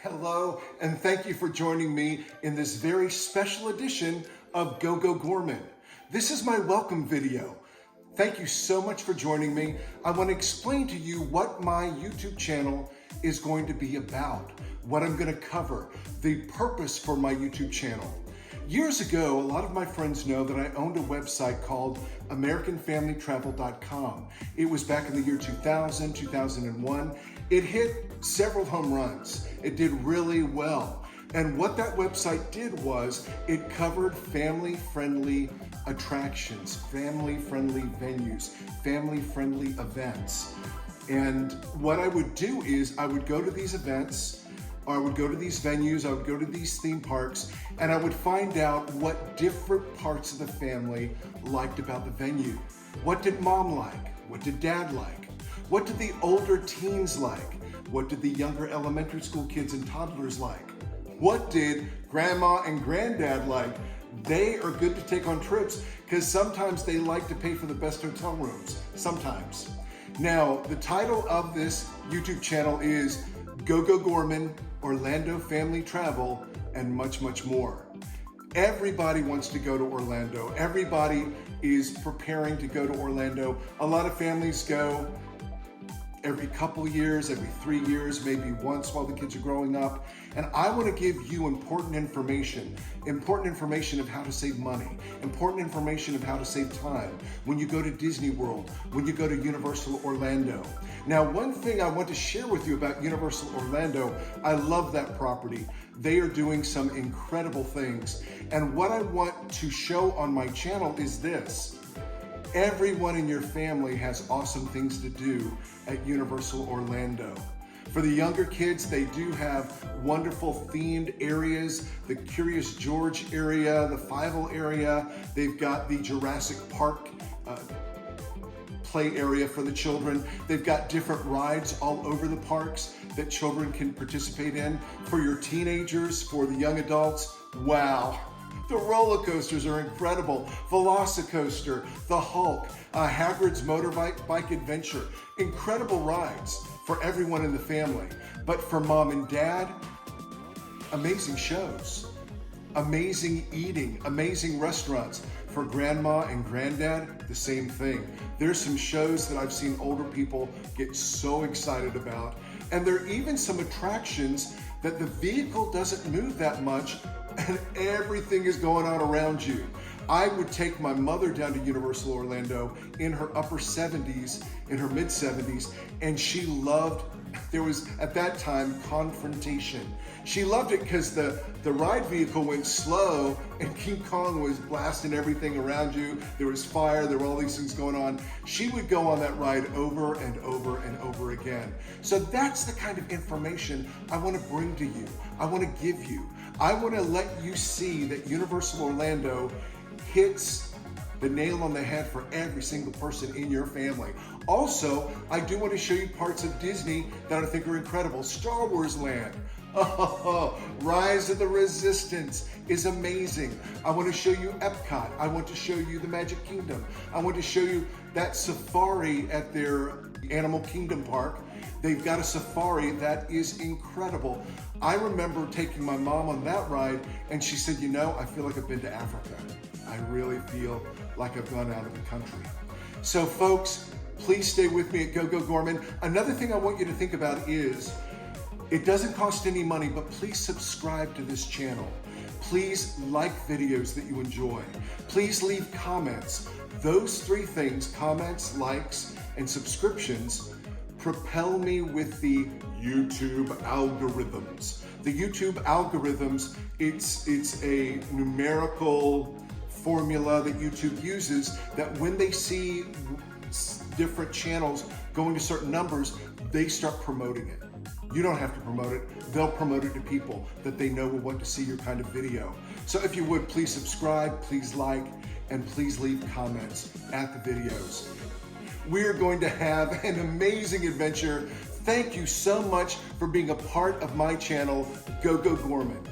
Hello, and thank you for joining me in this very special edition of GoGoGorman. This is my welcome video. Thank you so much for joining me. I want to explain to you what my YouTube channel is going to be about, what I'm going to cover, the purpose for my YouTube channel. Years ago, a lot of my friends know that I owned a website called AmericanFamilyTravel.com. It was back in the year 2000, 2001. It hit several home runs. It did really well. And what that website did was it covered family-friendly attractions, family-friendly venues, family-friendly events. And what I would do is I would go to these events, or I would go to these venues, I would go to these theme parks, and I would find out what different parts of the family liked about the venue. What did mom like? What did dad like? What did the older teens like? What did the younger elementary school kids and toddlers like? What did grandma and granddad like? They are good to take on trips because sometimes they like to pay for the best hotel rooms, sometimes. Now, the title of this YouTube channel is GoGoGorman, Orlando Family Travel, and much, much more. Everybody wants to go to Orlando. Everybody is preparing to go to Orlando. A lot of families go every couple years, every 3 years, maybe once while the kids are growing up. And I want to give you important information of how to save money, important information of how to save time when you go to Disney World, when you go to Universal Orlando. Now, one thing I want to share with you about Universal Orlando, I love that property. They are doing some incredible things. And what I want to show on my channel is this. Everyone in your family has awesome things to do at Universal Orlando. For the younger kids, they do have wonderful themed areas, the Curious George area, the Fievel area. They've got the Jurassic Park play area for the children. They've got different rides all over the parks that children can participate in. For your teenagers, for the young adults, wow. The roller coasters are incredible. Velocicoaster, the Hulk, Hagrid's Motorbike Adventure. Incredible rides for everyone in the family. But for mom and dad, amazing shows, amazing eating, amazing restaurants. For grandma and granddad, the same thing. There's some shows that I've seen older people get so excited about. And there are even some attractions that the vehicle doesn't move that much and everything is going on around you. I would take my mother down to Universal Orlando in her upper 70s, in her mid 70s, and she loved, there was at that time confrontation. She loved it because the ride vehicle went slow and King Kong was blasting everything around you. There was fire, there were all these things going on. She would go on that ride over and over and over again. So that's the kind of information I want to bring to you. I want to give you. I want to let you see that Universal Orlando hits the nail on the head for every single person in your family. Also, I do want to show you parts of Disney that I think are incredible. Star Wars Land. Oh, Rise of the Resistance is amazing. I want to show you EPCOT. I want to show you the Magic Kingdom. I want to show you that safari at their Animal Kingdom Park. They've got a safari that is incredible. I remember taking my mom on that ride and she said, you know, I feel like I've been to Africa. I really feel like I've gone out of the country. So folks, please stay with me at GoGoGorman. Another thing I want you to think about is, it doesn't cost any money, but please subscribe to this channel. Please like videos that you enjoy. Please leave comments. Those three things, comments, likes, and subscriptions, propel me with the YouTube algorithms. The YouTube algorithms, it's a numerical formula that YouTube uses that when they see different channels going to certain numbers, they start promoting it. You don't have to promote it. They'll promote it to people that they know will want to see your kind of video. So if you would, please subscribe, please like, and please leave comments at the videos. We're going to have an amazing adventure. Thank you so much for being a part of my channel, GoGoGorman.